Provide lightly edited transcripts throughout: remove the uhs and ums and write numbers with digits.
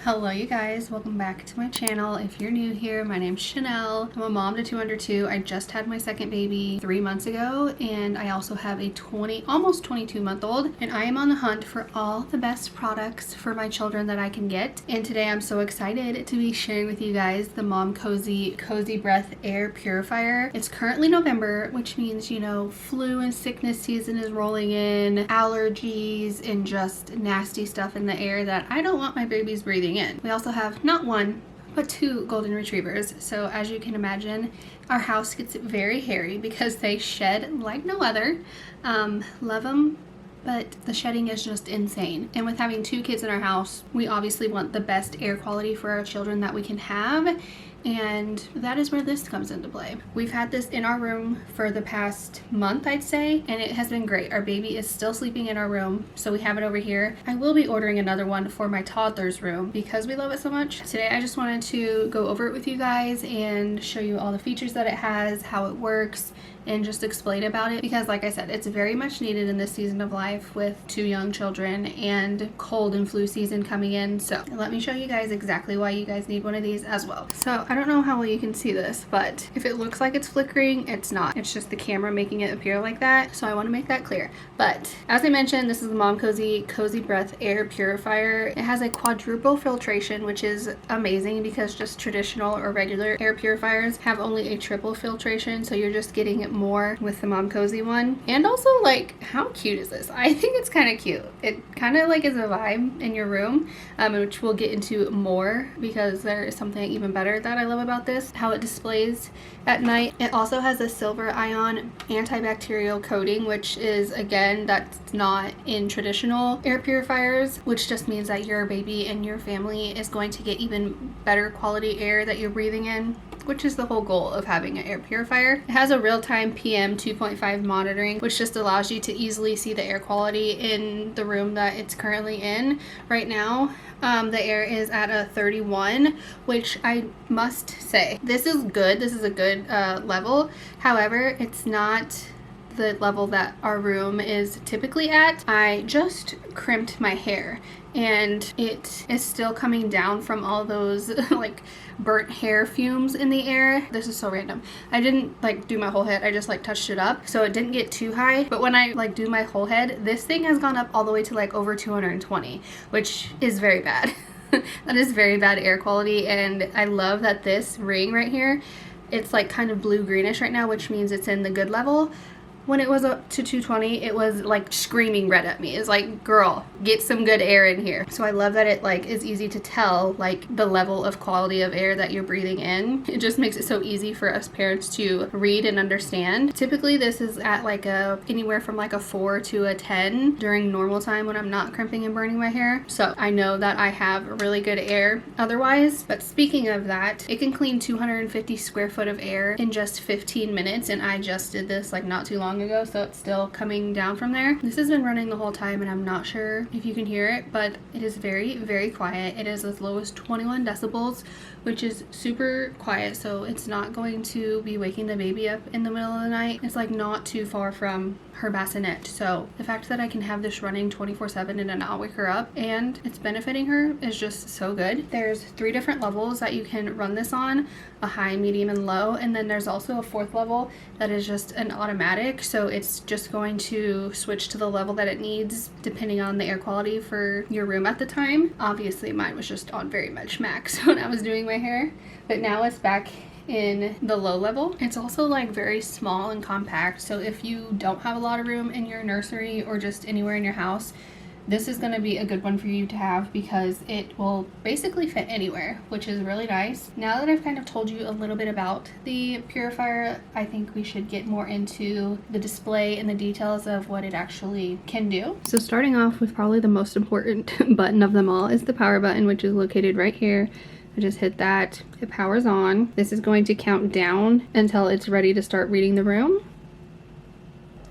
Hello you guys, welcome back to my channel. If you're new here, my name's Chanel. I'm a mom to 2 under 2. I just had my second baby 3 months ago, and I also have a almost 22-month-old, and I am on the hunt for all the best products for my children that I can get. And today I'm so excited to be sharing with you guys the Momcozy CozyBreath Air Purifier. It's currently November, which means, you know, flu and sickness season is rolling in, allergies, and just nasty stuff in the air that I don't want my babies breathing in. We also have not one, but 2 golden retrievers. So as you can imagine, our house gets very hairy because they shed like no other. Love them, but the shedding is just insane. And with having 2 kids in our house, we obviously want the best air quality for our children that we can have. And that is where this comes into play. We've had this in our room for the past month, I'd say, and it has been great. Our baby is still sleeping in our room, so we have it over here. I will be ordering another one for my toddler's room because we love it so much. Today I just wanted to go over it with you guys and show you all the features that it has, how it works, and just explain about it because, like I said, it's very much needed in this season of life with 2 young children and cold and flu season coming in. So let me show you guys exactly why you guys need one of these as well. So I don't know how well you can see this, but if it looks like it's flickering, it's not. It's just the camera making it appear like that. So I want to make that clear. But as I mentioned, this is the Momcozy CozyBreath Air Purifier. It has a quadruple filtration, which is amazing because just traditional or regular air purifiers have only a triple filtration. So you're just getting it more with the Momcozy one. And also, like, how cute is this? I think it's kind of cute. It kind of like is a vibe in your room, which we'll get into more because there is something even better that I love about this, how it displays at night. It also has a silver ion antibacterial coating, which is, again, that's not in traditional air purifiers, which just means that your baby and your family is going to get even better quality air that you're breathing in, which is the whole goal of having an air purifier. It has a real-time PM 2.5 monitoring, which just allows you to easily see the air quality in the room that it's currently in. Right now, the air is at a 31, which I must say, this is good. This is a good level. However, it's not the level that our room is typically at. I just crimped my hair and it is still coming down from all those like burnt hair fumes in the air. This is so random. I didn't like do my whole head, I just like touched it up so it didn't get too high, but when I like do my whole head, this thing has gone up all the way to like over 220, which is very bad. That is very bad air quality. And I love that this ring right here, it's like kind of blue greenish right now, which means it's in the good level. When it was up to 220, it was like screaming red at me. It's like, girl, get some good air in here. So I love that it like is easy to tell like the level of quality of air that you're breathing in. It just makes it so easy for us parents to read and understand. Typically this is at like anywhere from like a 4 to a 10 during normal time when I'm not crimping and burning my hair. So I know that I have really good air otherwise. But speaking of that, it can clean 250 square foot of air in just 15 minutes. And I just did this like not too long ago, so it's still coming down from there. This has been running the whole time and I'm not sure if you can hear it, but it is very, very quiet. It is as low as 21 decibels, which is super quiet, so it's not going to be waking the baby up in the middle of the night. It's like not too far from her bassinet. So the fact that I can have this running 24/7 and not wake her up and it's benefiting her is just so good. There's 3 different levels that you can run this on, a high, medium, and low, and then there's also a 4th level that is just an automatic, so it's just going to switch to the level that it needs depending on the air quality for your room at the time. Obviously mine was just on very much max when I was doing my hair, but now it's back in the low level. It's also like very small and compact, so if you don't have a lot of room in your nursery or just anywhere in your house, this is going to be a good one for you to have because it will basically fit anywhere, which is really nice. Now that I've kind of told you a little bit about the purifier, I think we should get more into the display and the details of what it actually can do. So starting off with probably the most important button of them all is the power button, which is located right here. I just hit that. It powers on. This is going to count down until it's ready to start reading the room.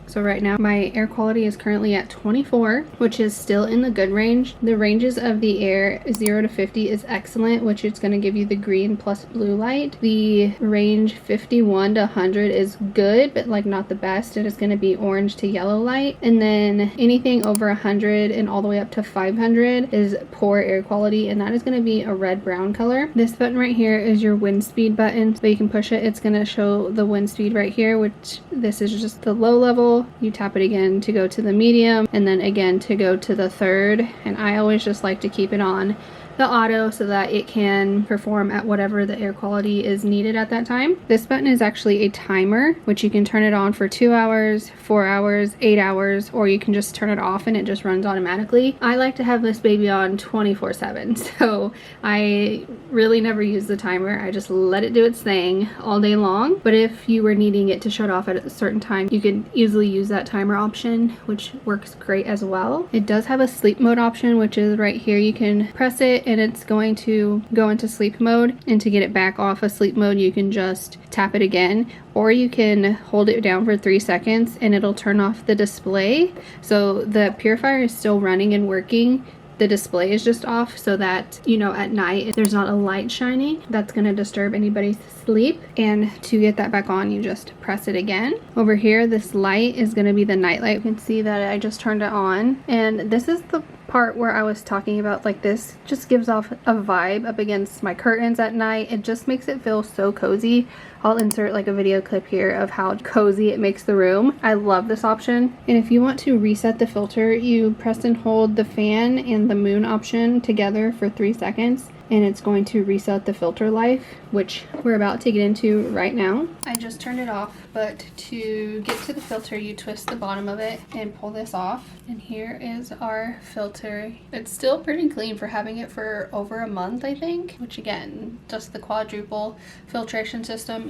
So right now my air quality is currently at 24, which is still in the good range. The ranges of the air 0 to 50 is excellent, which is going to give you the green plus blue light. The range 51 to 100 is good, but like not the best. It is going to be orange to yellow light. And then anything over 100 and all the way up to 500 is poor air quality, and that is going to be a red brown color. This button right here is your wind speed button, so you can push it. It's going to show the wind speed right here, which this is just the low level. You tap it again to go to the medium, and then again to go to the third. And I always just like to keep it on the auto so that it can perform at whatever the air quality is needed at that time. This button is actually a timer, which you can turn it on for 2 hours, 4 hours, 8 hours, or you can just turn it off and it just runs automatically. I like to have this baby on 24/7, so I really never use the timer. I just let it do its thing all day long. But if you were needing it to shut off at a certain time, you can easily use that timer option, which works great as well. It does have a sleep mode option, which is right here. You can press it and it's going to go into sleep mode, and to get it back off of sleep mode you can just tap it again, or you can hold it down for 3 seconds and it'll turn off the display. So the purifier is still running and working, the display is just off, so that, you know, at night there's not a light shining that's going to disturb anybody's sleep. And to get that back on, you just press it again. Over here, this light is going to be the night light. You can see that I just turned it on, and this is the part where I was talking about, like, this just gives off a vibe up against my curtains at night. It just makes it feel so cozy. I'll insert like a video clip here of how cozy it makes the room. I love this option. And if you want to reset the filter, you press and hold the fan and the moon option together for 3 seconds, and it's going to reset the filter life, which we're about to get into right now. I just turned it off, but to get to the filter, you twist the bottom of it and pull this off. And here is our filter. It's still pretty clean for having it for over a month, I think, which again, just the quadruple filtration system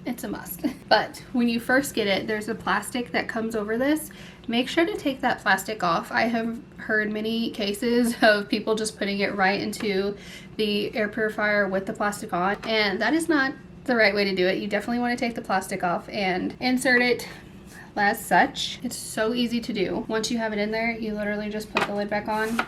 it's a must. But when you first get it, there's a plastic that comes over this. Make sure to take that plastic off. I have heard many cases of people just putting it right into the air purifier with the plastic on, and that is not the right way to do it. You definitely want to take the plastic off and insert it as such. It's so easy to do. Once you have it in there, you literally just put the lid back on,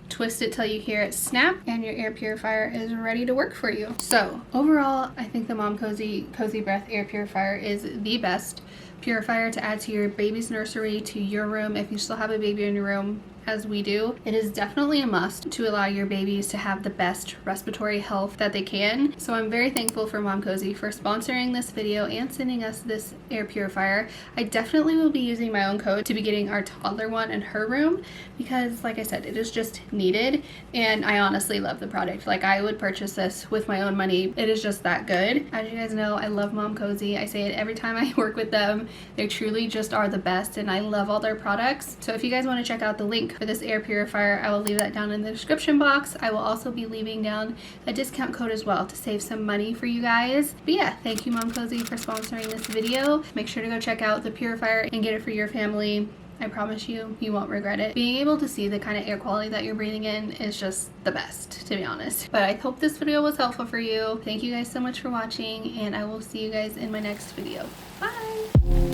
twist it till you hear it snap, and your air purifier is ready to work for you. So overall, I think the Momcozy CozyBreath air purifier is the best purifier to add to your baby's nursery, to your room if you still have a baby in your room, as we do. It is definitely a must to allow your babies to have the best respiratory health that they can. So I'm very thankful for Momcozy for sponsoring this video and sending us this air purifier. I definitely will be using my own code to be getting our toddler one in her room, because like I said, it is just needed, and I honestly love the product. Like, I would purchase this with my own money. It is just that good. As you guys know, I love Momcozy. I say it every time I work with them. They truly just are the best, and I love all their products. So if you guys want to check out the link for this air purifier, I will leave that down in the description box. I will also be leaving down a discount code as well to save some money for you guys. But yeah, thank you Momcozy for sponsoring this video. Make sure to go check out the purifier and get it for your family. I promise you, you won't regret it. Being able to see the kind of air quality that you're breathing in is just the best, to be honest. But I hope this video was helpful for you. Thank you guys so much for watching, and I will see you guys in my next video. Bye!